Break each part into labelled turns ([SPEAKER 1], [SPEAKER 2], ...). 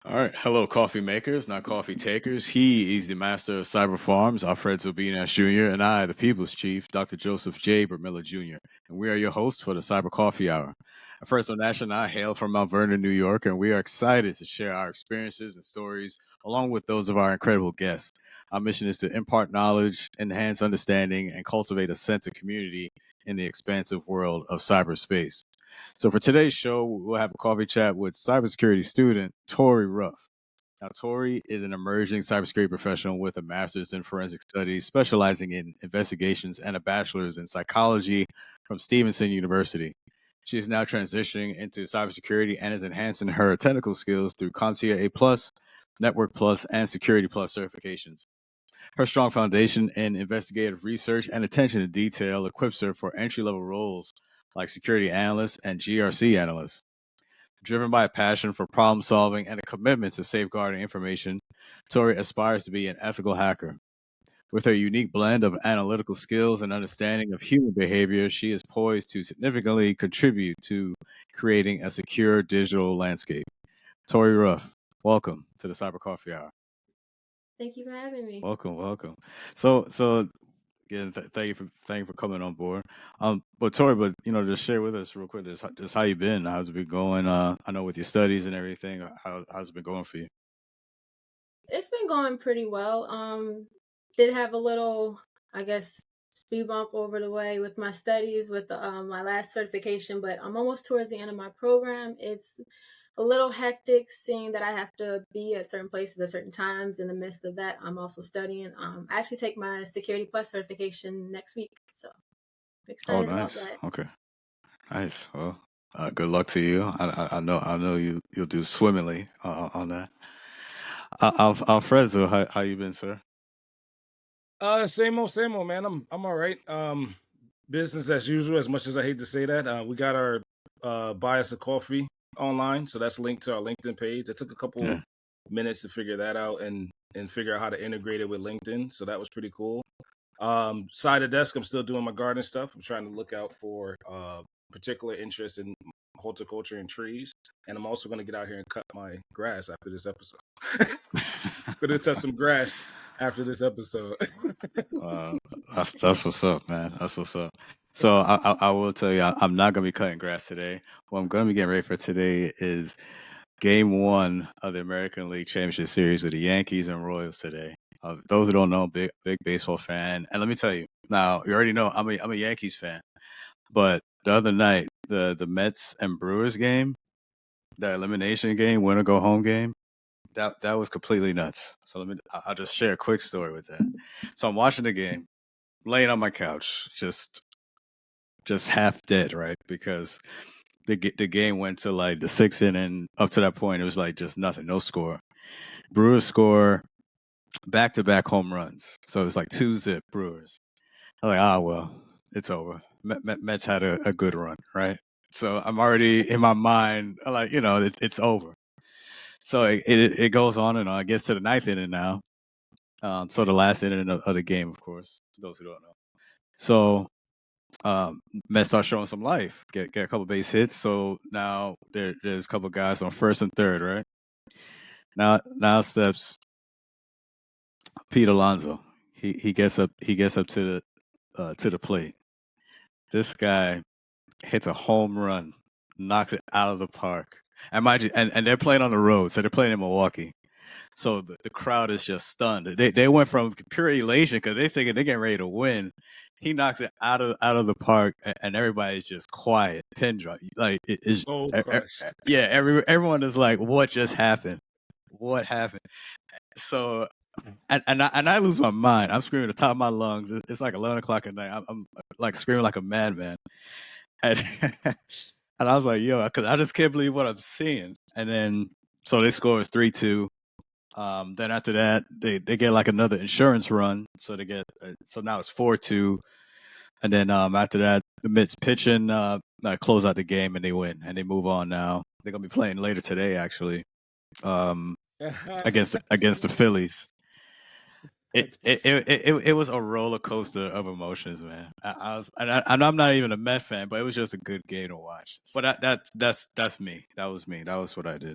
[SPEAKER 1] All right. Hello, coffee makers, not coffee takers. He is the master of cyber farms, Alfred Zobinas Jr., and I, the people's chief, Dr. Joseph J. Bermilla Jr., and we are your hosts for the Cyber Coffee Hour. First on National, I hail from Mount Vernon, New York, and we are excited to share our experiences and stories along with those of our incredible guests. Our mission is to impart knowledge, enhance understanding, and cultivate a sense of community in the expansive world of cyberspace. So for today's show, we'll have a coffee chat with cybersecurity student Tori Ruff. Now, Tori is an emerging cybersecurity professional with a master's in forensic studies, specializing in investigations, and a bachelor's in psychology from Stevenson University. She is now transitioning into cybersecurity and is enhancing her technical skills through CompTIA A plus, Network plus, and Security plus certifications. Her strong foundation in investigative research and attention to detail equips her for entry level roles like security analyst and GRC analyst. Driven by a passion for problem solving and a commitment to safeguarding information, Tori aspires to be an ethical hacker. With her unique blend of analytical skills and understanding of human behavior, she is poised to significantly contribute to creating a secure digital landscape. Tori Ruff, welcome to the Cyber Coffee Hour.
[SPEAKER 2] Thank you for having me.
[SPEAKER 1] Welcome. So again, thank you for coming on board. But Tori, just share with us real quick, just how you been. How's it been going? I know with your studies and everything. How's it been going for you?
[SPEAKER 2] It's been going pretty well. Did have a little, I guess, speed bump over the way with my studies with my last certification, but I'm almost towards the end of my program. It's a little hectic seeing that I have to be at certain places at certain times. In the midst of that, I'm also studying. I actually take my Security Plus certification next week, so I'm
[SPEAKER 1] Oh,
[SPEAKER 2] excited about
[SPEAKER 1] nice.
[SPEAKER 2] that.
[SPEAKER 1] Okay, nice. Well, good luck to you. I know you'll do swimmingly on that. Alfredo, how you been, sir?
[SPEAKER 3] Same old, man. I'm all right. Business as usual. As much as I hate to say that, we got our buy us a coffee online, so that's linked to our LinkedIn page. It took a couple
[SPEAKER 1] Yeah.
[SPEAKER 3] minutes to figure that out and figure out how to integrate it with LinkedIn. So that was pretty cool. Side of desk, I'm still doing my garden stuff. I'm trying to look out for particular interest in horticulture and trees, and I'm also going to get out here and cut my grass after this episode. Gonna touch some grass after this episode.
[SPEAKER 1] Uh, that's what's up, man. That's what's up. So I will tell you, I'm not gonna be cutting grass today. What I'm gonna be getting ready for today is Game One of the American League Championship Series with the Yankees and Royals today. Those who don't know, big baseball fan, and let me tell you, now you already know I'm a Yankees fan, but the other night the Mets and Brewers game, the elimination game, winner go home game, that was completely nuts. So I'll just share a quick story with that. So I'm watching the game, laying on my couch, just half dead, right? Because the game went to like the sixth inning. Up to that point, it was like just nothing, no score. Brewers score back to back home runs, so it was like 2-0 Brewers. I'm like, well, it's over. Mets had a good run, right? So I'm already in my mind, like it's over. So it goes on and on. It gets to the ninth inning now. So the last inning of the game, of course, those who don't know. So Mets start showing some life, get a couple base hits. So now there's a couple guys on first and third, right? Now steps Pete Alonso. He gets up to the plate. This guy hits a home run, knocks it out of the park. And mind you, and they're playing on the road, so they're playing in Milwaukee. So the crowd is just stunned. They went from pure elation because they thinking they're getting ready to win. He knocks it out of the park, and everybody's just quiet, pin drop. Like it is,
[SPEAKER 3] So crushed.
[SPEAKER 1] yeah. Everyone is like, "What just happened? What happened?" So, and I lose my mind. I'm screaming at the top of my lungs. It's like 11 o'clock at night. I'm like screaming like a madman, and and I was like, "Yo," because I just can't believe what I'm seeing. And then so they score is 3-2. Then after that, they get like another insurance run, so they get so now it's 4-2, and then after that, the Mets pitching close out the game and they win and they move on. Now they're gonna be playing later today, actually, um, against the Phillies. It was a roller coaster of emotions, man. I was, and I'm not even a Met fan, but it was just a good game to watch. But that's me. That was me. That was what I did.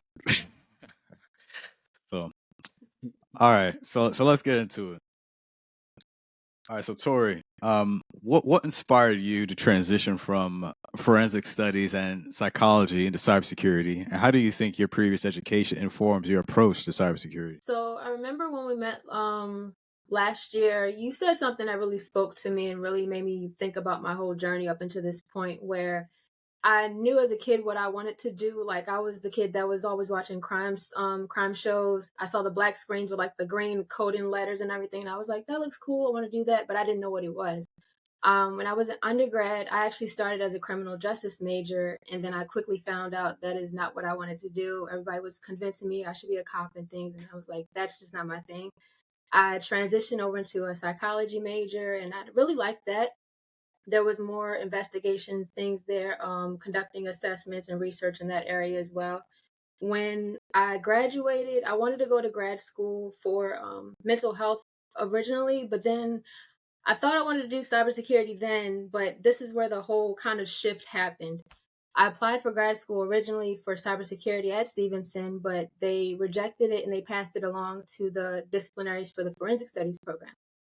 [SPEAKER 1] All right, so let's get into it. All right, so Tori, what inspired you to transition from forensic studies and psychology into cybersecurity, and how do you think your previous education informs your approach to cybersecurity?
[SPEAKER 2] So I remember when we met last year, you said something that really spoke to me and really made me think about my whole journey up until this point where I knew as a kid what I wanted to do. Like I was the kid that was always watching crime shows. I saw the black screens with like the green coding letters and everything. And I was like, that looks cool. I want to do that, but I didn't know what it was. When I was an undergrad, I actually started as a criminal justice major, and then I quickly found out that is not what I wanted to do. Everybody was convincing me I should be a cop and things, and I was like, that's just not my thing. I transitioned over into a psychology major, and I really liked that. There was more investigations, things there, conducting assessments and research in that area as well. When I graduated, I wanted to go to grad school for mental health originally, but then I thought I wanted to do cybersecurity then, but this is where the whole kind of shift happened. I applied for grad school originally for cybersecurity at Stevenson, but they rejected it and they passed it along to the disciplinaries for the forensic studies program.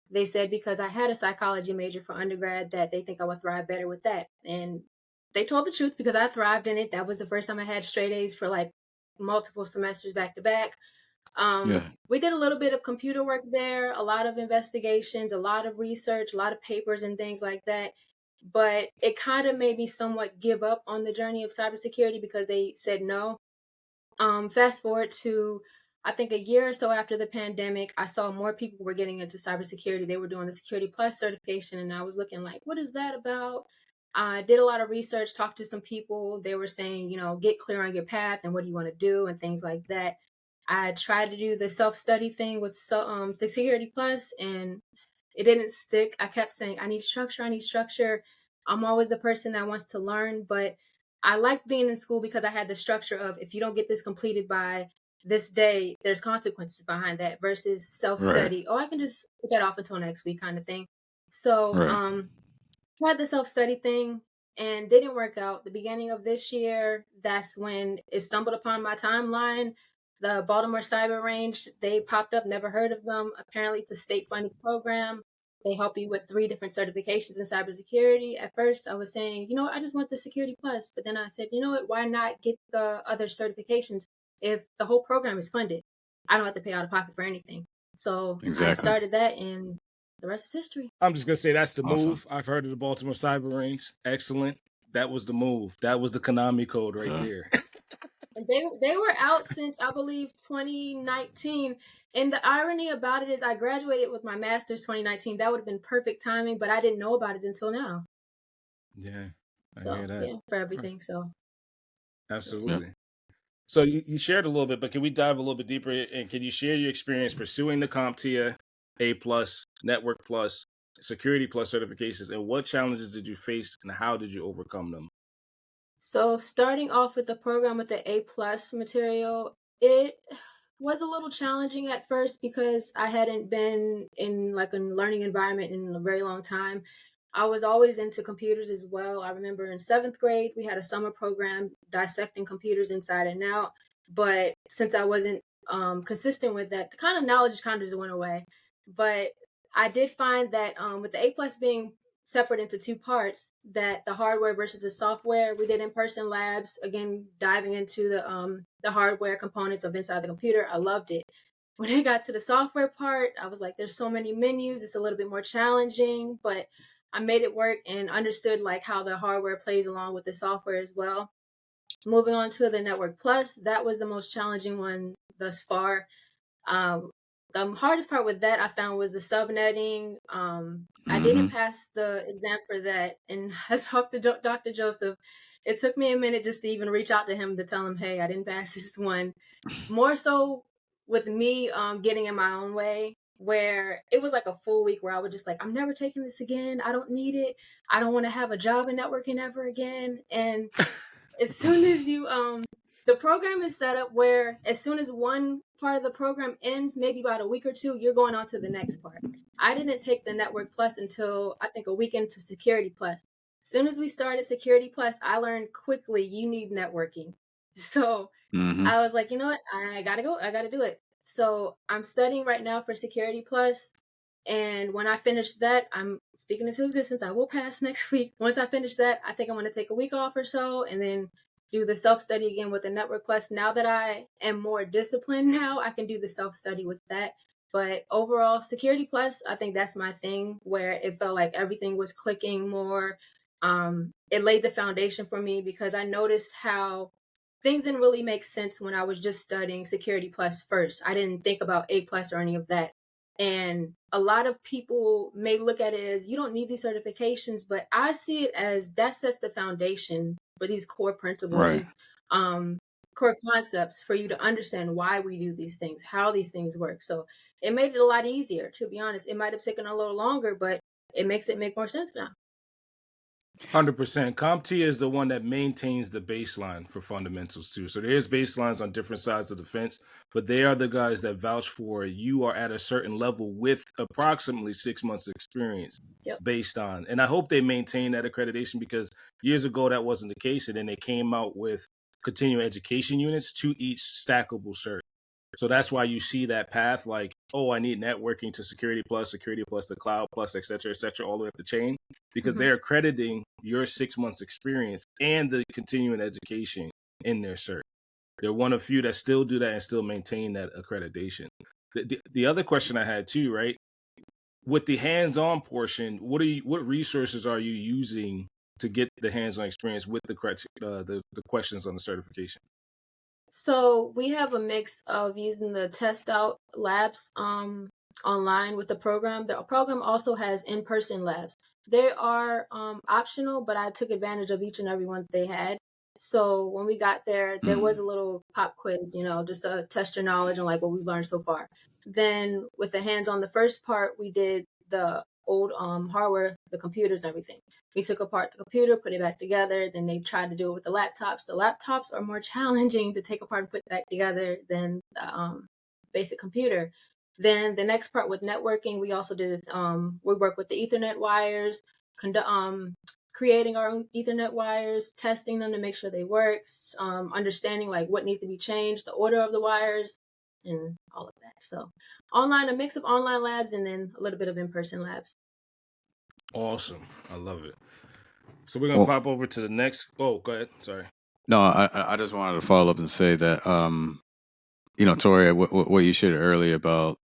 [SPEAKER 2] They said because I had a psychology major for undergrad that they think I would thrive better with that. And they told the truth because I thrived in it. That was the first time I had straight A's for like multiple semesters back to back.
[SPEAKER 1] Yeah,
[SPEAKER 2] We did a little bit of computer work there, a lot of investigations, a lot of research, a lot of papers and things like that. But it kind of made me somewhat give up on the journey of cybersecurity because they said no. Fast forward to, I think, a year or so after the pandemic, I saw more people were getting into cybersecurity. They were doing the Security Plus certification, and I was looking like, what is that about? I did a lot of research, talked to some people. They were saying, get clear on your path and what do you want to do and things like that. I tried to do the self-study thing with Security Plus, and it didn't stick. I kept saying, I need structure, I need structure. I'm always the person that wants to learn, but I liked being in school because I had the structure of if you don't get this completed by this day, there's consequences behind that versus
[SPEAKER 1] right,
[SPEAKER 2] self-study. Oh, I can just put that off until next week kind of thing. So
[SPEAKER 1] right.
[SPEAKER 2] tried the self-study thing and didn't work out. The beginning of this year, that's when it stumbled upon my timeline. The Baltimore Cyber Range, they popped up, never heard of them. Apparently it's a state funded program. They help you with 3 different certifications in cybersecurity. At first I was saying, I just want the Security Plus, but then I said, you know what, why not get the other certifications if the whole program is funded? I don't have to pay out of pocket for anything. So I
[SPEAKER 1] Exactly.
[SPEAKER 2] started that and the rest is history.
[SPEAKER 3] I'm just gonna say that's the
[SPEAKER 1] Awesome.
[SPEAKER 3] move. I've heard of the Baltimore Cyber Rings. Excellent. That was the move. That was the Konami code right
[SPEAKER 1] Yeah.
[SPEAKER 3] there.
[SPEAKER 2] And they were out since I believe 2019. And the irony about it is I graduated with my master's 2019. That would have been perfect timing, but I didn't know about it until now.
[SPEAKER 3] Yeah, I
[SPEAKER 2] So
[SPEAKER 3] hear that.
[SPEAKER 2] yeah, for everything. So
[SPEAKER 3] Absolutely. So you shared a little bit, but can we dive a little bit deeper? And can you share your experience pursuing the CompTIA A plus, Network plus, Security plus certifications, and what challenges did you face, and how did you overcome them?
[SPEAKER 2] So starting off with the program with the A plus material, it was a little challenging at first because I hadn't been in like a learning environment in a very long time. I was always into computers as well. I remember in 7th grade, we had a summer program dissecting computers inside and out. But since I wasn't consistent with that, the kind of knowledge kind of just went away. But I did find that with the A plus being separate into 2 parts, that the hardware versus the software, we did in-person labs, again diving into the hardware components of inside the computer. I loved it. When it got to the software part, I was like, there's so many menus, it's a little bit more challenging, but I made it work and understood like how the hardware plays along with the software as well. Moving on to the Network Plus, that was the most challenging one thus far. um, the hardest part with that I found was the subnetting. I didn't
[SPEAKER 1] Mm-hmm.
[SPEAKER 2] pass the exam for that, and I talked to Dr. Joseph. It took me a minute just to even reach out to him to tell him, hey, I didn't pass this one. More so with me getting in my own way, where it was like a full week where I was just like, I'm never taking this again. I don't need it. I don't want to have a job in networking ever again. And as soon as you the program is set up where as soon as one part of the program ends, maybe about a week or two, you're going on to the next part. I didn't take the Network Plus until I think a week into Security Plus. As soon as we started Security Plus, I learned quickly you need networking. So
[SPEAKER 1] Mm-hmm.
[SPEAKER 2] I was like, you know what, I gotta go, I gotta do it. So I'm studying right now for Security Plus. And when I finish that, I'm speaking into existence. I will pass next week. Once I finish that, I think I'm going to take a week off or so and then do the self-study again with the Network Plus. Now that I am more disciplined now, I can do the self-study with that. But overall, Security Plus, I think that's my thing, where it felt like everything was clicking more. It laid the foundation for me because I noticed how things didn't really make sense when I was just studying Security Plus first. I didn't think about A Plus or any of that. And a lot of people may look at it as you don't need these certifications, but I see it as that sets the foundation for these core principles,
[SPEAKER 1] Right.
[SPEAKER 2] these core concepts for you to understand why we do these things, how these things work. So it made it a lot easier, to be honest. It might have taken a little longer, but it makes it make more sense now.
[SPEAKER 3] 100%. CompTIA is the one that maintains the baseline for fundamentals too. So there's baselines on different sides of the fence, but they are the guys that vouch for you are at a certain level with approximately 6 months experience.
[SPEAKER 2] Yep.
[SPEAKER 3] Based on. And I hope they maintain that accreditation because years ago that wasn't the case. And then they came out with continuing education units to each stackable cert. So that's why you see that path like, oh, I need networking to Security Plus to Cloud Plus, et cetera, all the way up the chain, because they're accrediting your 6 months experience and the continuing education in their cert. They're one of few that still do that and still maintain that accreditation. The other question I had too, right? With the hands-on portion, what resources are you using to get the hands-on experience with the questions on the certification?
[SPEAKER 2] So we have a mix of using the test out labs online with the program. The program also has in-person labs. They are optional, but I took advantage of each and every one that they had. So when we got there, there was a little pop quiz, just to test your knowledge and like what we've learned so far. Then with the hands-on, the first part, we did the old hardware, the computers and everything. We took apart the computer, put it back together. Then they tried to do it with the laptops. The laptops are more challenging to take apart and put back together than the basic computer. Then the next part with networking, we also did, we work with the Ethernet wires, creating our own Ethernet wires, testing them to make sure they work, understanding like what needs to be changed, the order of the wires, and all of that. So online, a mix of online labs and then a little bit of in-person labs.
[SPEAKER 3] Awesome. I love it. So we're going to pop over to the next. Oh, go ahead. Sorry.
[SPEAKER 1] No, I just wanted to follow up and say that, Tori, what you shared earlier about,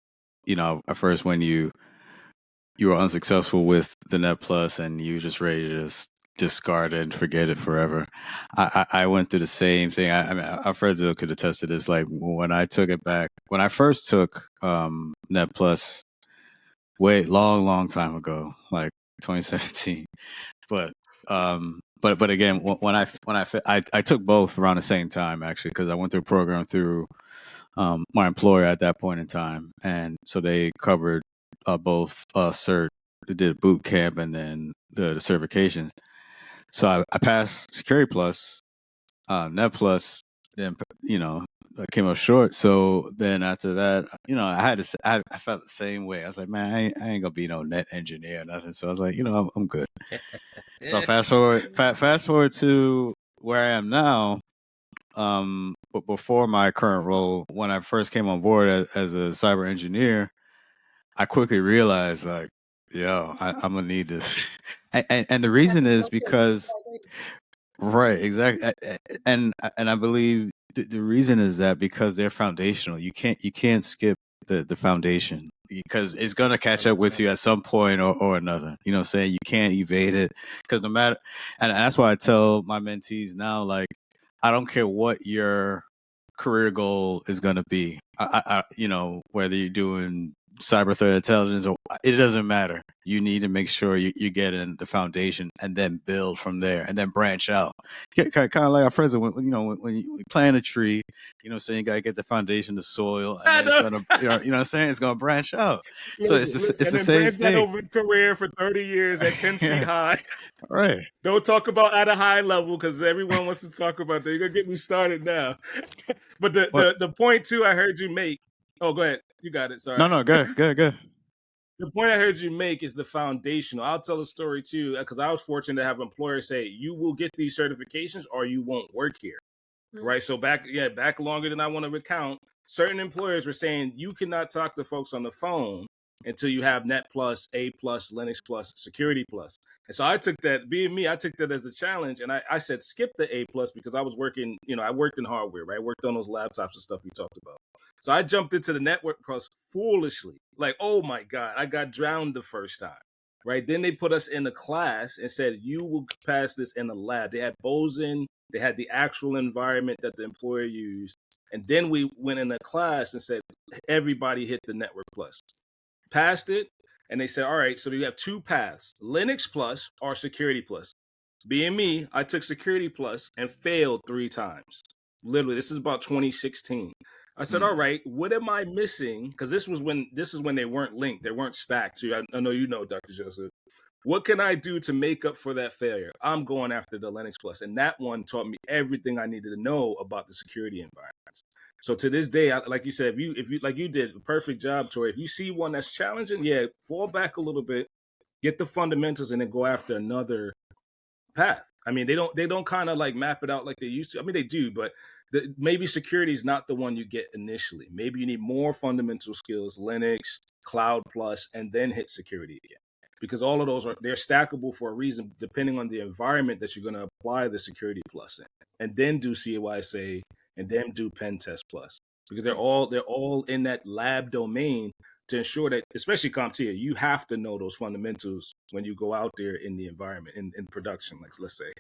[SPEAKER 1] at first when you were unsuccessful with the Net Plus and you were just ready to just discard it and forget it forever. I went through the same thing. I mean, our friends could attest to this. Like when I took it back, when I first took Net Plus, long time ago, like 2017. But again, when I took both around the same time actually, because I went through a program through my employer at that point in time, and so they covered both cert. They did boot camp and then the certifications. So I passed Security Plus, Net Plus, then I came up short. So then after that, I felt the same way. I was like, man, I ain't gonna be no net engineer or nothing. So I was like, I'm good. So fast forward to where I am now. But before my current role, when I first came on board as a cyber engineer, I quickly realized like, I'm gonna need this, and the reason is because, right, exactly, and I believe the reason is that because they're foundational, you can't skip the foundation because it's gonna catch up with you at some point or another. You know what I'm saying? You can't evade it because no matter, and that's why I tell my mentees now, like, I don't care what your career goal is going to be. Whether you're doing cyber threat intelligence or it doesn't matter. You need to make sure you get in the foundation and then build from there and then branch out. Kind of like our friends, when you plant a tree, saying you got to get the foundation, the soil, and then it's going to, what I'm saying? It's going to branch out. So it's the same
[SPEAKER 3] branch
[SPEAKER 1] thing.
[SPEAKER 3] That over career for 30 years at 10 feet high.
[SPEAKER 1] Right.
[SPEAKER 3] Don't talk about at a high level because everyone wants to talk about that. You're going to get me started now. But the point too I heard you make. Oh, go ahead. You got it. Sorry.
[SPEAKER 1] No, go ahead.
[SPEAKER 3] The point I heard you make is the foundational. I'll tell a story too, because I was fortunate to have employers say, you will get these certifications or you won't work here. Right. So back longer than I want to recount. certain employers were saying you cannot talk to folks on the phone until you have Net Plus, A Plus, Linux Plus, Security Plus. And so I took that, being me, I took that as a challenge. And I said, skip the A Plus because I was working, I worked in hardware, right? I worked on those laptops and stuff we talked about. So I jumped into the Network Plus foolishly. Like, oh my God, I got drowned the first time, right? Then they put us in a class and said, you will pass this in a lab. They had Boson, they had the actual environment that the employer used. And then we went in a class and said, everybody hit the Network Plus. Passed it, and they said, all right, so you have two paths, Linux Plus or Security Plus. Being me, I took Security Plus and failed 3 times. Literally, this is about 2016. I said, all right, what am I missing? Because this is when they weren't linked, they weren't stacked. So I know you know, Dr. Joseph. What can I do to make up for that failure? I'm going after the Linux Plus, and that one taught me everything I needed to know about the security environments. So to this day, like you said, if you like you did a perfect job, Tori. If you see one that's challenging, fall back a little bit, get the fundamentals, and then go after another path. I mean, they don't kind of like map it out like they used to. I mean, they do, but maybe security is not the one you get initially. Maybe you need more fundamental skills, Linux, Cloud Plus, and then hit security again. Because all of those they're stackable for a reason, depending on the environment that you're going to apply the Security Plus in, and then do CYSA, and then do Pen Test Plus, because they're all in that lab domain to ensure that, especially CompTIA, you have to know those fundamentals when you go out there in the environment, in production, let's say.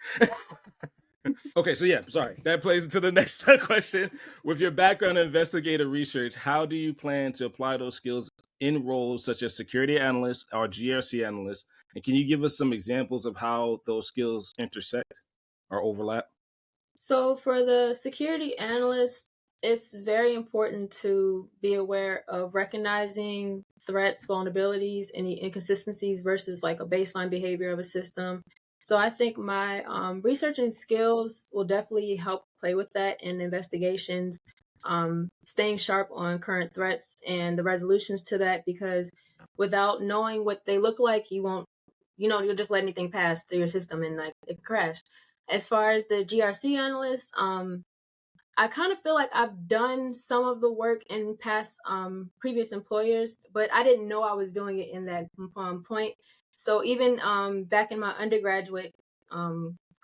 [SPEAKER 3] Okay, so sorry. That plays into the next question. With your background in investigative research, how do you plan to apply those skills in roles such as security analyst or GRC analyst? And can you give us some examples of how those skills intersect or overlap?
[SPEAKER 2] So for the security analyst, it's very important to be aware of recognizing threats, vulnerabilities, any inconsistencies versus like a baseline behavior of a system. So I think my researching skills will definitely help play with that in investigations, staying sharp on current threats and the resolutions to that, because without knowing what they look like, you won't, you'll just let anything pass through your system and like it crash. As far as the GRC analyst, I kind of feel like I've done some of the work in past previous employers, but I didn't know I was doing it in that point. So even back in my undergraduate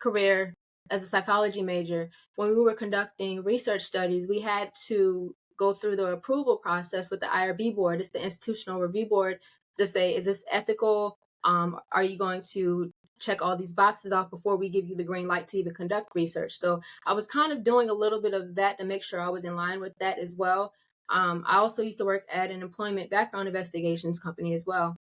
[SPEAKER 2] career as a psychology major, when we were conducting research studies, we had to go through the approval process with the IRB board. It's the Institutional Review Board, to say, is this ethical? Are you going to check all these boxes off before we give you the green light to even conduct research? So I was kind of doing a little bit of that to make sure I was in line with that as well. I also used to work at an employment background investigations company as well,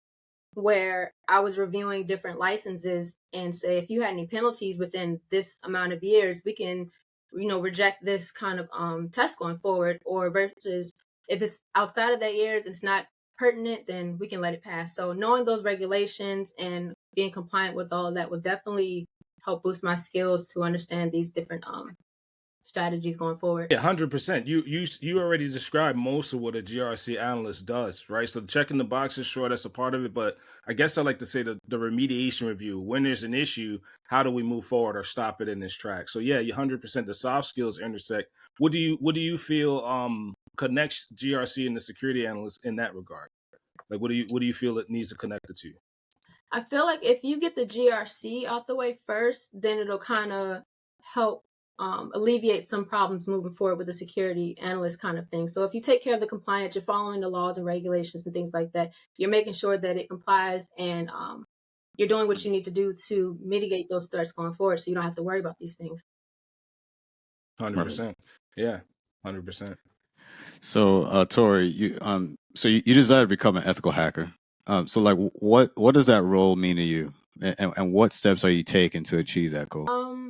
[SPEAKER 2] where I was reviewing different licenses and say, if you had any penalties within this amount of years, we can, reject this kind of test going forward, or versus if it's outside of that years, it's not pertinent, then we can let it pass. So knowing those regulations and being compliant with all of that would definitely help boost my skills to understand these different strategies going forward.
[SPEAKER 3] Yeah, 100%. You already described most of what a GRC analyst does, right? So checking the boxes, sure, that's a part of it, but I guess I like to say the remediation review. When there's an issue, how do we move forward or stop it in this track? So yeah, 100%. The soft skills intersect. What do you feel connects GRC and the security analyst in that regard? Like, what do you feel it needs to connect the two?
[SPEAKER 2] I feel like if you get the GRC out the way first, then it'll kind of help alleviate some problems moving forward with the security analyst kind of thing. So if you take care of the compliance, you're following the laws and regulations and things like that, you're making sure that it complies, and you're doing what you need to do to mitigate those threats going forward, so you don't have to worry about these things.
[SPEAKER 3] 100%. Yeah, 100%.
[SPEAKER 1] So, Tori, you desire to become an ethical hacker. So, like, what does that role mean to you, and what steps are you taking to achieve that goal?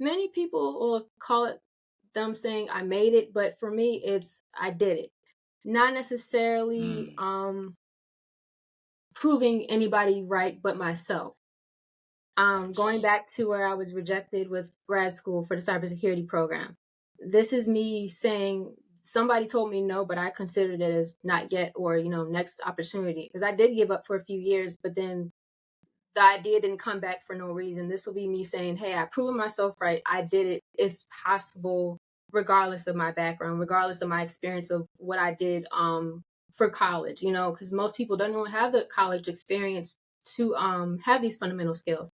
[SPEAKER 2] Many people will call it them saying I made it, but for me, it's I did it. Not necessarily proving anybody right but myself. Going back to where I was rejected with grad school for the cybersecurity program. This is me saying somebody told me no, but I considered it as not yet, or next opportunity, because I did give up for a few years, but then the idea didn't come back for no reason. This will be me saying, hey, I proven myself right. I did it. It's possible regardless of my background, regardless of my experience of what I did for college, because most people don't even have the college experience to have these fundamental skills.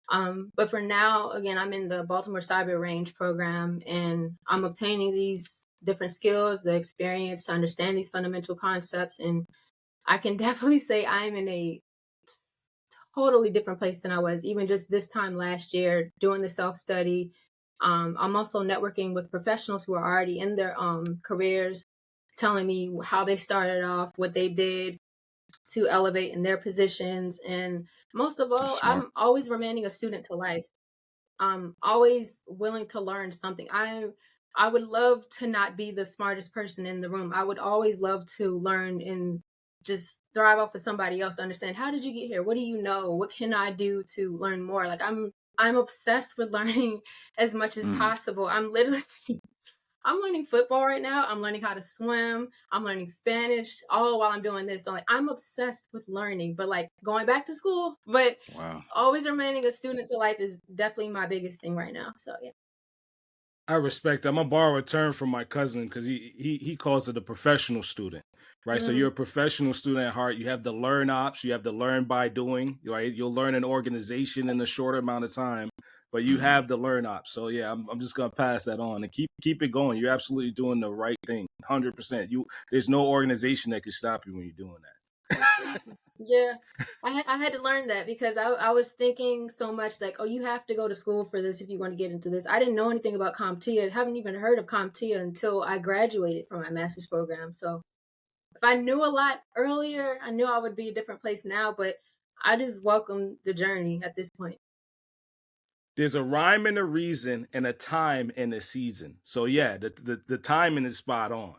[SPEAKER 2] But for now, again, I'm in the Baltimore Cyber Range program, and I'm obtaining these different skills, the experience to understand these fundamental concepts. And I can definitely say I'm in a totally different place than I was even just this time last year doing the self-study. I'm also networking with professionals who are already in their careers, telling me how they started off, what they did to elevate in their positions. And most of all,
[SPEAKER 1] Smart.
[SPEAKER 2] I'm always remaining a student to life. I'm always willing to learn something. I would love to not be the smartest person in the room. I would always love to learn and just thrive off of somebody else to understand, how did you get here? What do you know? What can I do to learn more? Like I'm obsessed with learning as much as possible. I'm learning football right now. I'm learning how to swim. I'm learning Spanish all while I'm doing this. So I'm obsessed with learning, but going back to school, but
[SPEAKER 1] Wow.
[SPEAKER 2] always remaining a student to life is definitely my biggest thing right now. So yeah.
[SPEAKER 3] I respect. I'm gonna borrow a term from my cousin because he calls it a professional student, right? So you're a professional student at heart. You have the learn ops, you have the learn by doing, right? You'll learn an organization in a short amount of time, but you have the learn ops. So yeah, I'm just gonna pass that on and keep it going. You're absolutely doing the right thing, 100%. There's no organization that can stop you when you're doing that.
[SPEAKER 2] Yeah, I had to learn that because I was thinking so much like, oh, you have to go to school for this if you want to get into this. I didn't know anything about CompTIA. I haven't even heard of CompTIA until I graduated from my master's program. So if I knew a lot earlier, I knew I would be a different place now, but I just welcome the journey at this point.
[SPEAKER 3] There's a rhyme and a reason and a time and a season. So yeah, the timing is spot on.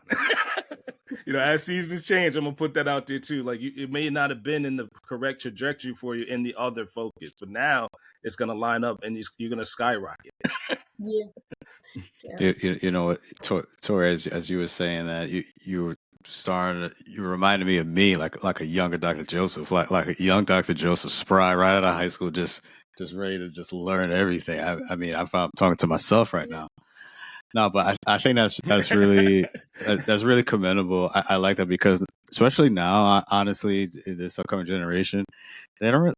[SPEAKER 3] As seasons change, I'm gonna put that out there too. Like it may not have been in the correct trajectory for you in the other focus, but now it's gonna line up and you're gonna skyrocket.
[SPEAKER 2] Yeah.
[SPEAKER 1] You know what, Tori, as you were saying that you were you reminded me of me, like a younger Dr. Joseph, like a young Dr. Joseph, spry right out of high school, just ready to just learn everything. I mean, I'm talking to myself right now. No, but I think that's really that's really commendable. I like that because especially now, honestly, in this upcoming generation, they don't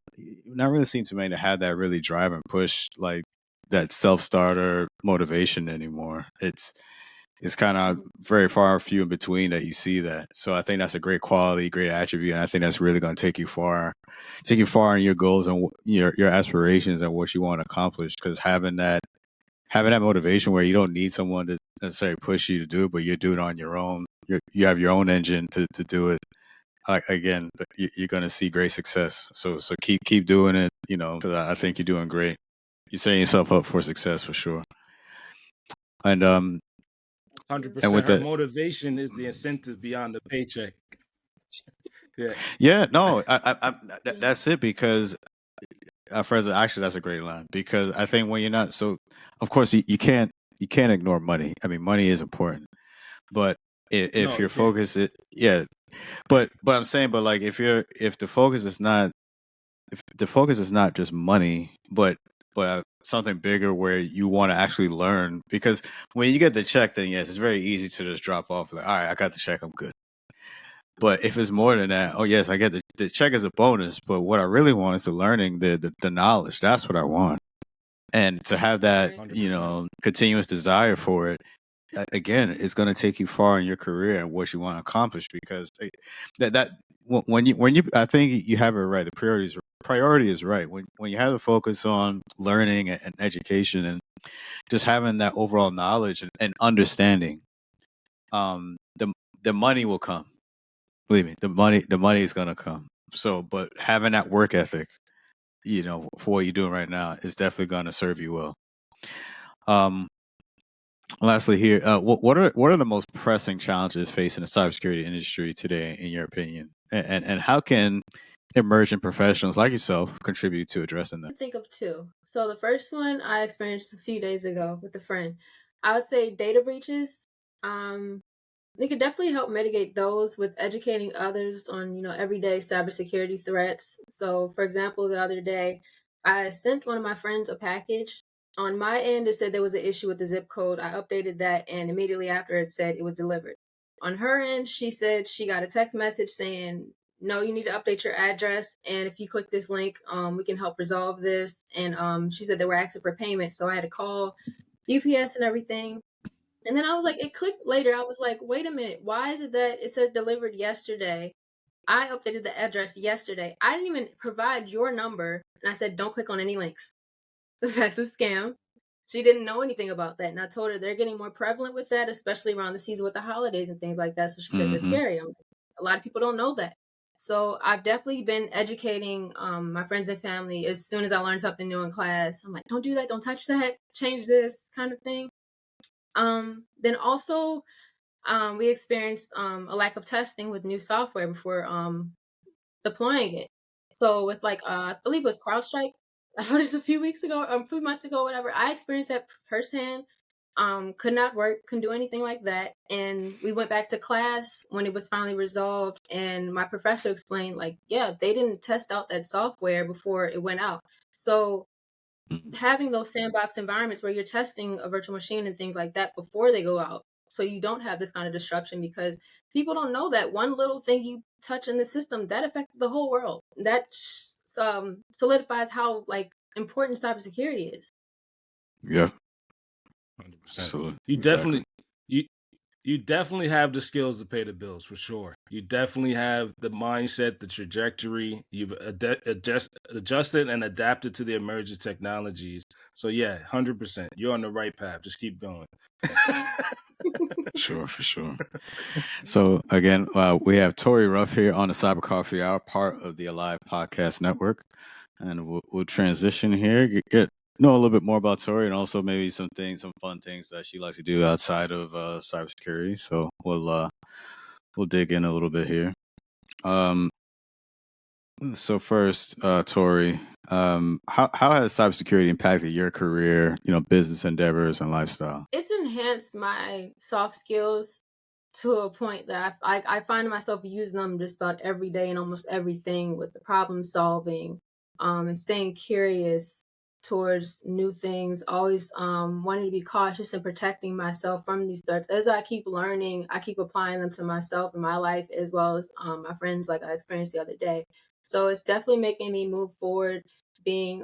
[SPEAKER 1] not really seem to me to have that really drive and push like that self starter motivation anymore. It's kind of very far few in between that you see that. So I think that's a great quality, great attribute, and I think that's really going to take you far in your goals and your aspirations and what you want to accomplish. Because having that motivation where you don't need someone to necessarily push you to do it, but you're doing it on your own. You have your own engine to do it. Again, you're going to see great success. So keep doing it. 'Cause I think you're doing great. You're setting yourself up for success for sure. And
[SPEAKER 3] 100%.
[SPEAKER 1] and with
[SPEAKER 3] Her
[SPEAKER 1] that,
[SPEAKER 3] motivation is the incentive beyond the paycheck.
[SPEAKER 1] yeah, no, that's it because. Fraser, actually, that's a great line because I think when you're not so, of course, you can't ignore money. I mean, money is important, but if
[SPEAKER 3] No,
[SPEAKER 1] your
[SPEAKER 3] you can't.
[SPEAKER 1] focus is but I'm saying, but like if the focus is not just money, but something bigger where you want to actually learn, because when you get the check, then yes, it's very easy to just drop off. Like, all right, I got the check, I'm good. But if it's more than that, oh yes, I get the check as a bonus. But what I really want is the learning, the knowledge. That's what I want, and to have that,
[SPEAKER 3] 100%.
[SPEAKER 1] continuous desire for it. Again, it's going to take you far in your career and what you want to accomplish. Because that when you, I think you have it right. The priority is right. When you have the focus on learning and education and just having that overall knowledge and understanding, the money will come. Believe me, the money is gonna come. So, but having that work ethic, for what you're doing right now, is definitely gonna serve you well. Um, Lastly, here, what are the most pressing challenges facing the cybersecurity industry today, in your opinion, and how can emerging professionals like yourself contribute to addressing them?
[SPEAKER 2] Think of two. So the first one I experienced a few days ago with a friend. I would say data breaches. They could definitely help mitigate those with educating others on, everyday cybersecurity threats. So, for example, the other day, I sent one of my friends a package On my end, it said there was an issue with the zip code. I updated that, and immediately after it said it was delivered. On her end, she said she got a text message saying, no, you need to update your address, and if you click this link, we can help resolve this. And she said they were asking for payment, so I had to call UPS and everything. And then I was like, it clicked later. I was like, wait a minute, why is it that it says delivered yesterday? I updated the address yesterday. I didn't even provide your number, and I said, don't click on any links. So that's a scam. She didn't know anything about that. And I told her they're getting more prevalent with that, especially around the season with the holidays and things like that. So she said, that's scary. I'm like, a lot of people don't know that. So I've definitely been educating my friends and family as soon as I learn something new in class. I'm like, don't do that. Don't touch that. Change this kind of thing. Then also, we experienced a lack of testing with new software before deploying it. So with I believe it was CrowdStrike, I noticed a few weeks ago, a few months ago, whatever. I experienced that firsthand. Could not work, couldn't do anything like that. And we went back to class when it was finally resolved. And my professor explained, yeah, they didn't test out that software before it went out. So having those sandbox environments where you're testing a virtual machine and things like that before they go out, so you don't have this kind of disruption, because people don't know that one little thing you touch in the system that affected the whole world. That solidifies how important cybersecurity is.
[SPEAKER 1] Yeah.
[SPEAKER 3] 100%.
[SPEAKER 1] Absolutely.
[SPEAKER 3] You
[SPEAKER 1] Exactly.
[SPEAKER 3] definitely you definitely have the skills to pay the bills, for sure. You definitely have the mindset, the trajectory. You've adjusted and adapted to the emerging technologies. So yeah, 100%. You're on the right path. Just keep going.
[SPEAKER 1] Sure, for sure. So again, we have Tori Ruff here on the Cyber Coffee Hour, part of the Alive Podcast Network, and we'll transition here, get know a little bit more about Tori, and also maybe some fun things that she likes to do outside of cybersecurity. So we'll dig in a little bit here. So first, Tori, how has cybersecurity impacted your career, business endeavors and lifestyle?
[SPEAKER 2] It's enhanced my soft skills to a point that I find myself using them just about every day in almost everything, with the problem solving, and staying curious towards new things, always wanting to be cautious and protecting myself from these threats. As I keep learning, I keep applying them to myself and my life, as well as my friends, like I experienced the other day. So it's definitely making me move forward, being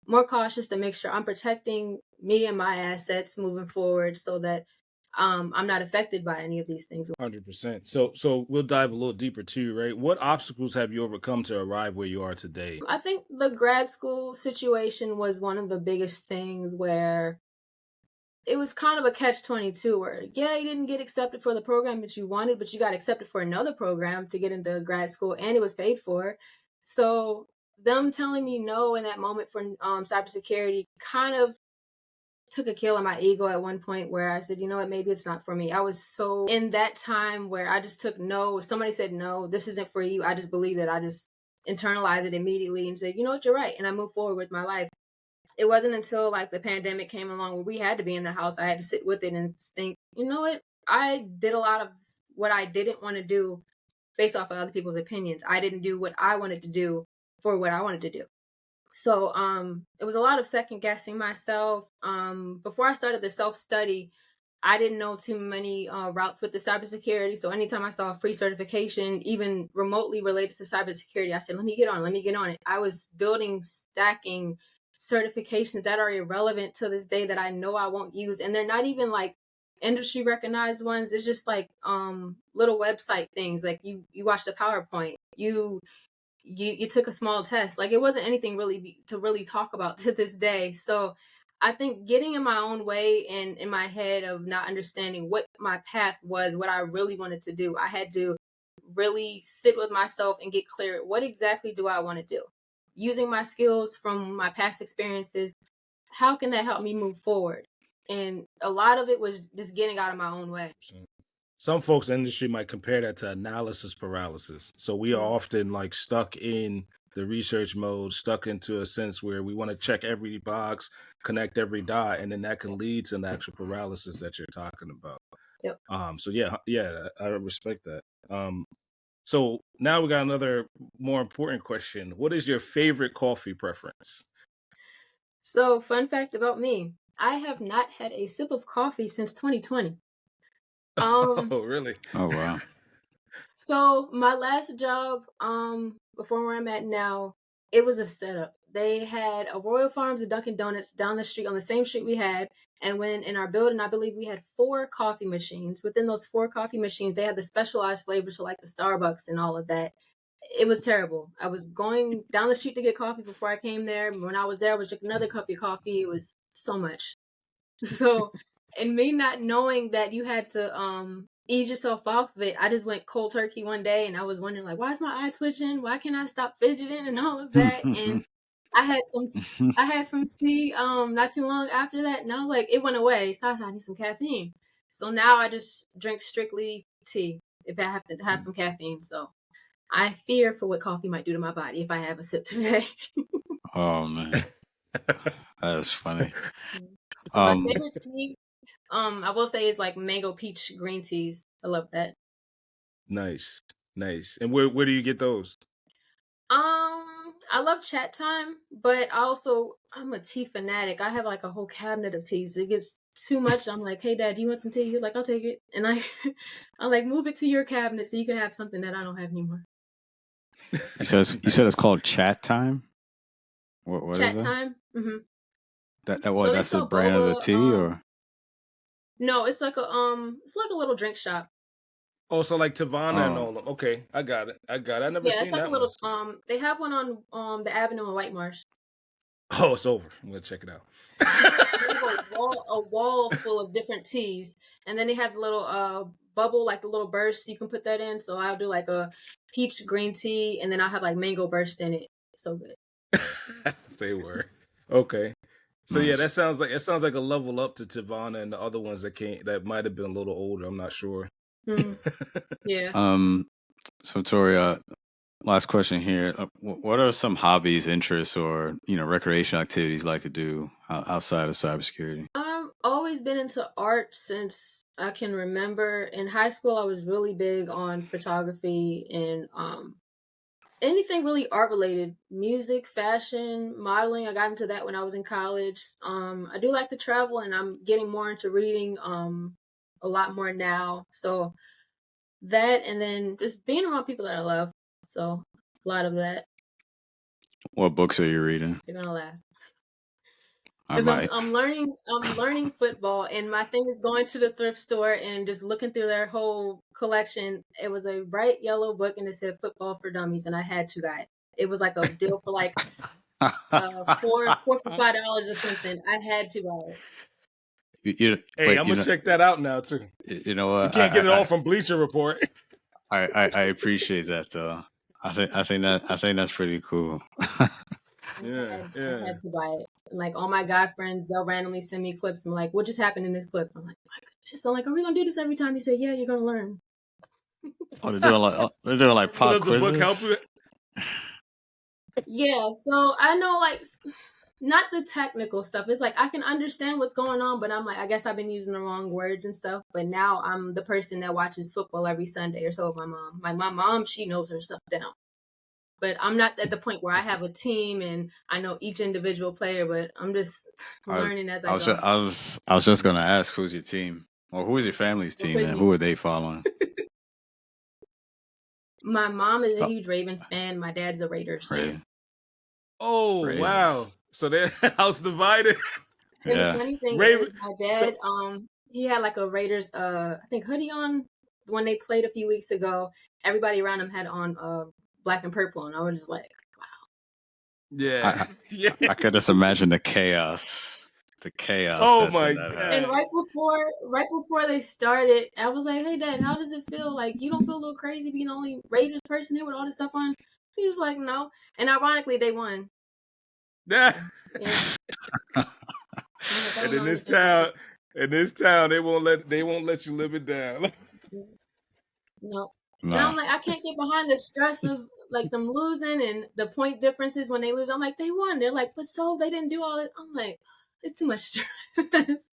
[SPEAKER 2] more cautious to make sure I'm protecting me and my assets moving forward, so that I'm not affected by any of these things.
[SPEAKER 3] 100%. So we'll dive a little deeper too, right? What obstacles have you overcome to arrive where you are today?
[SPEAKER 2] I think the grad school situation was one of the biggest things, where it was kind of a catch-22, where yeah, you didn't get accepted for the program that you wanted, but you got accepted for another program to get into grad school, and it was paid for. So them telling me no in that moment for cybersecurity kind of took a kill on my ego at one point, where I said, you know what, maybe it's not for me. I was so in that time where I just took no. If somebody said no, this isn't for you, I just believe that. I just internalized it immediately and said, you know what, you're right. And I moved forward with my life. It wasn't until the pandemic came along, where we had to be in the house, I had to sit with it and think, you know what, I did a lot of what I didn't want to do based off of other people's opinions. I didn't do what I wanted to do for what I wanted to do. So it was a lot of second guessing myself. Before I started the self-study, I didn't know too many routes with the cybersecurity. So anytime I saw a free certification, even remotely related to cybersecurity, I said, let me get on it. I was stacking certifications that are irrelevant to this day, that I know I won't use. And they're not even industry recognized ones. It's just little website things. Like you watched a PowerPoint, you took a small test. It wasn't anything really to really talk about to this day. So I think getting in my own way and in my head of not understanding what my path was, what I really wanted to do, I had to really sit with myself and get clear. What exactly do I want to do? Using my skills from my past experiences, how can that help me move forward? And a lot of it was just getting out of my own way.
[SPEAKER 3] Some folks in the industry might compare that to analysis paralysis. So we are often stuck in the research mode, stuck into a sense where we want to check every box, connect every dot, and then that can lead to an actual paralysis that you're talking about.
[SPEAKER 2] Yep.
[SPEAKER 3] So yeah, I respect that. So now we got another more important question. What is your favorite coffee preference?
[SPEAKER 2] So, fun fact about me, I have not had a sip of coffee since 2020. Um,
[SPEAKER 3] Oh, really?
[SPEAKER 1] Oh wow.
[SPEAKER 2] so my last job, before where I'm at now, it was a setup. They had a Royal Farms and Dunkin' Donuts down the street on the same street we had. And when in our building, I believe we had 4 coffee machines. Within those 4 coffee machines, they had the specialized flavors, so like the Starbucks and all of that. It was terrible. I was going down the street to get coffee before I came there. When I was there, I was drinking another cup of coffee. It was so much. So, and me not knowing that you had to ease yourself off of it, I just went cold turkey one day, and I was wondering like, why is my eye twitching? Why can't I stop fidgeting and all of that? And I had some, I had some tea not too long after that, and I was like, it went away. So I was like, I need some caffeine. So now I just drink strictly tea if I have to have some caffeine. So I fear for what coffee might do to my body if I have a sip today.
[SPEAKER 1] Oh man, that's funny.
[SPEAKER 2] So my
[SPEAKER 1] Um,
[SPEAKER 2] favorite tea, I will say, is like mango peach green teas. I love that.
[SPEAKER 3] Nice, nice. And where do you get those?
[SPEAKER 2] I love chat time, but I'm a tea fanatic. I have like a whole cabinet of teas. It gets too much. I'm like, hey dad, do you want some tea? He's like, I'll take it. And I like move it to your cabinet so you can have something that I don't have anymore.
[SPEAKER 1] you said it's called Chat Time. What is
[SPEAKER 2] Chat
[SPEAKER 1] that?
[SPEAKER 2] time.
[SPEAKER 1] That
[SPEAKER 2] So
[SPEAKER 1] what?
[SPEAKER 2] they
[SPEAKER 1] That's the
[SPEAKER 2] sell
[SPEAKER 1] brand of the
[SPEAKER 2] boba.
[SPEAKER 1] tea, or
[SPEAKER 2] No, it's like a little drink shop.
[SPEAKER 3] Oh, so like Tavana and
[SPEAKER 1] oh,
[SPEAKER 3] all them. Okay, I got it. I never
[SPEAKER 2] Yeah, it's
[SPEAKER 3] seen
[SPEAKER 2] like a
[SPEAKER 3] that one.
[SPEAKER 2] little they have one on the Avenue in White Marsh.
[SPEAKER 3] Oh, it's over. I'm gonna check it out.
[SPEAKER 2] They have a wall full of different teas, and then they have the little bubble, like the little burst you can put that in. So I'll do like a peach green tea, and then I'll have like mango burst in it. So good.
[SPEAKER 3] They were okay. So yeah,
[SPEAKER 1] nice.
[SPEAKER 3] it sounds like a level up to Tavana and the other ones that might have been a little older. I'm not sure.
[SPEAKER 2] Yeah.
[SPEAKER 1] So Tori, last question here. What are some hobbies, interests, or recreational activities you like to do outside of cybersecurity?
[SPEAKER 2] I've always been into art since I can remember. In high school, I was really big on photography and anything really art related, music, fashion, modeling. I got into that when I was in college. I do like to travel, and I'm getting more into reading a lot more now. So that, and then just being around people that I love. So a lot of that.
[SPEAKER 1] What books are you reading?
[SPEAKER 2] You're gonna laugh.
[SPEAKER 1] I
[SPEAKER 2] Because
[SPEAKER 1] might.
[SPEAKER 2] I'm learning football, and my thing is going to the thrift store and just looking through their whole collection. It was a bright yellow book, and it said "Football for Dummies," and I had to buy it. It was like a deal for like four for $5 or something. I had to buy it.
[SPEAKER 3] Hey,
[SPEAKER 1] But
[SPEAKER 3] I'm gonna check that out now too.
[SPEAKER 1] you know
[SPEAKER 3] You
[SPEAKER 1] what?
[SPEAKER 3] can't get it all from Bleacher Report.
[SPEAKER 1] I appreciate that though. I think that's pretty cool.
[SPEAKER 3] Yeah,
[SPEAKER 2] I
[SPEAKER 3] yeah.
[SPEAKER 2] had to buy it. And like all my guy friends, they'll randomly send me clips. I'm like, what just happened in this clip? I'm like, my goodness. So I'm like, are we gonna do this every time? He said, yeah, you're gonna learn.
[SPEAKER 1] Oh, they're doing like
[SPEAKER 3] So
[SPEAKER 1] pop
[SPEAKER 3] does the book help
[SPEAKER 1] quizzes.
[SPEAKER 3] you?
[SPEAKER 2] Yeah, so I know like not the technical stuff. It's like I can understand what's going on, but I'm like, I guess I've been using the wrong words and stuff. But now I'm the person that watches football every Sunday or so with my mom. Like my mom, she knows her stuff down. But I'm not at the point where I have a team and I know each individual player, but I'm just
[SPEAKER 1] I was
[SPEAKER 2] learning as
[SPEAKER 1] I
[SPEAKER 2] I
[SPEAKER 1] was just,
[SPEAKER 2] go.
[SPEAKER 1] I was just gonna ask who's your team or who's your family's
[SPEAKER 2] Don't
[SPEAKER 1] team
[SPEAKER 2] quiz
[SPEAKER 1] and
[SPEAKER 2] me.
[SPEAKER 1] who are they following?
[SPEAKER 2] My mom is a
[SPEAKER 1] Oh,
[SPEAKER 2] huge Ravens fan. My dad's a Raiders fan.
[SPEAKER 1] Ray,
[SPEAKER 3] Oh
[SPEAKER 1] Raiders.
[SPEAKER 3] wow! So their house divided.
[SPEAKER 2] And the
[SPEAKER 1] Yeah.
[SPEAKER 2] funny thing
[SPEAKER 3] Raven.
[SPEAKER 2] is, my
[SPEAKER 3] So
[SPEAKER 2] dad, he had like a Raiders, I think hoodie on when they played a few weeks ago. Everybody around him had on black and purple, and I was just like,
[SPEAKER 3] yeah,
[SPEAKER 1] I
[SPEAKER 3] yeah.
[SPEAKER 1] I could just imagine the chaos
[SPEAKER 3] Oh
[SPEAKER 1] that's in
[SPEAKER 3] my
[SPEAKER 1] that
[SPEAKER 2] and
[SPEAKER 1] house.
[SPEAKER 3] god.
[SPEAKER 2] right before they started, I was like, "Hey, Dad, how does it feel? Like, you don't feel a little crazy being the only Raiders person here with all this stuff on?" He was like, "No," and ironically, they won.
[SPEAKER 3] Yeah.
[SPEAKER 2] So, yeah, I was like, "I
[SPEAKER 3] And
[SPEAKER 2] don't know anything about it."
[SPEAKER 3] in this town, they won't let you live it down.
[SPEAKER 2] No, and I'm
[SPEAKER 1] No.
[SPEAKER 2] like, I can't get behind the stress of like them losing and the point differences when they lose. I'm like, they won. They're like, but so they didn't do all it. I'm like, it's too much stress.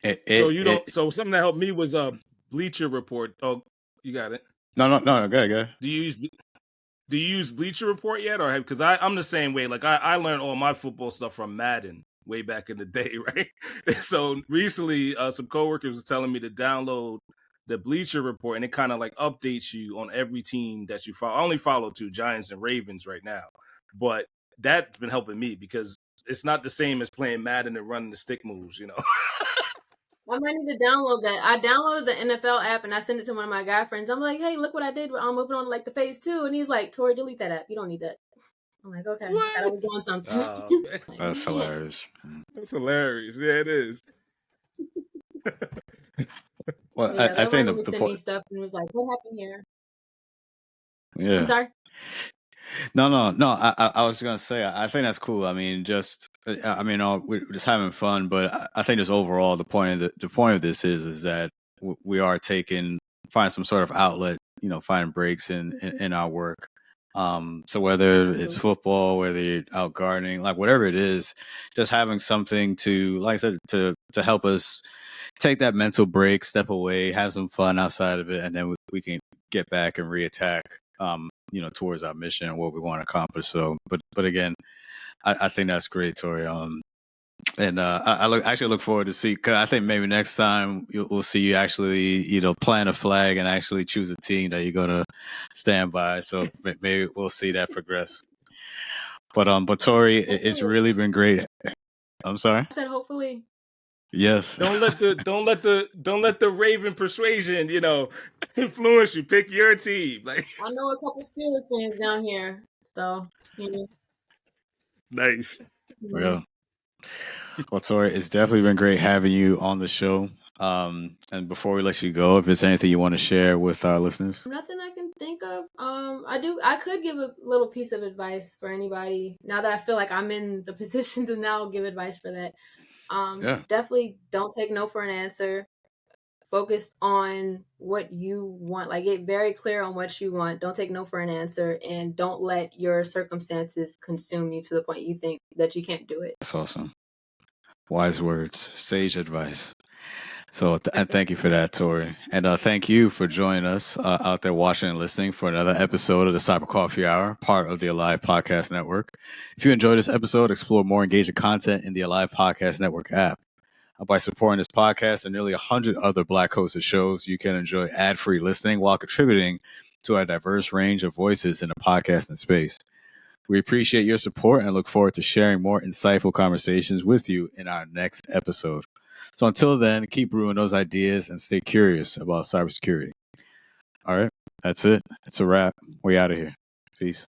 [SPEAKER 1] It
[SPEAKER 3] So
[SPEAKER 1] it
[SPEAKER 3] you don't.
[SPEAKER 1] it.
[SPEAKER 3] So something that helped me was a Bleacher Report. Oh, you got it.
[SPEAKER 1] No. Go ahead.
[SPEAKER 3] Do you use Do you use Bleacher Report yet, or because I'm the same way? Like I learned all my football stuff from Madden way back in the day, right? So recently, some coworkers were telling me to download the Bleacher Report, and it kind of like updates you on every team that you follow. I only follow 2, Giants and Ravens right now, but that's been helping me because it's not the same as playing Madden and running the stick moves, you know.
[SPEAKER 2] I might need to download that. I downloaded the NFL app and I sent it to one of my guy friends. I'm like, hey, look what I did. I'm moving on to like the phase 2. And he's like, Tori, delete that app. You don't need that. I'm like, okay.
[SPEAKER 3] What?
[SPEAKER 2] I thought I was doing something.
[SPEAKER 1] That's hilarious.
[SPEAKER 3] That's hilarious. Yeah, it is.
[SPEAKER 1] Well,
[SPEAKER 2] Yeah,
[SPEAKER 1] I think
[SPEAKER 2] randomly
[SPEAKER 1] the
[SPEAKER 2] sent me
[SPEAKER 1] point.
[SPEAKER 2] stuff and was like, what happened here?
[SPEAKER 1] Yeah.
[SPEAKER 2] I'm sorry.
[SPEAKER 1] No. I was gonna say, I think that's cool. I mean, we're just having fun, but I think just overall, the point of this is that we are find some sort of outlet, find breaks in our work. So whether it's football, whether you're out gardening, like whatever it is, just having something to, like I said, to help us take that mental break, step away, have some fun outside of it, and then we can get back and reattack. Towards our mission and what we want to accomplish. So, but again, I think that's great, Tori. And I look forward to see. Cause I think maybe next time we'll see you actually, plant a flag and actually choose a team that you're gonna stand by. So maybe we'll see that progress. But Tori, it's really been great. I'm sorry.
[SPEAKER 2] I said hopefully.
[SPEAKER 1] Yes.
[SPEAKER 3] Don't let the Raven persuasion, influence you. Pick your team. Like,
[SPEAKER 2] I know a couple Steelers fans down here, so
[SPEAKER 3] nice.
[SPEAKER 1] Yeah. Well, Tori, it's definitely been great having you on the show. And before we let you go, if there's anything you want to share with our listeners,
[SPEAKER 2] nothing I can think of. I could give a little piece of advice for anybody now that I feel like I'm in the position to now give advice for that. Definitely don't take no for an answer. Focus on what you want. Like, get very clear on what you want. Don't take no for an answer, and don't let your circumstances consume you to the point you think that you can't do it.
[SPEAKER 1] That's awesome. Wise words, sage advice. So and thank you for that, Tori. And thank you for joining us out there watching and listening for another episode of the Cyber Coffee Hour, part of the Alive Podcast Network. If you enjoyed this episode, explore more engaging content in the Alive Podcast Network app. By supporting this podcast and nearly 100 other Black hosted shows, you can enjoy ad-free listening while contributing to our diverse range of voices in the podcasting space. We appreciate your support and look forward to sharing more insightful conversations with you in our next episode. So until then, keep brewing those ideas and stay curious about cybersecurity. All right, that's it. It's a wrap. We out of here. Peace.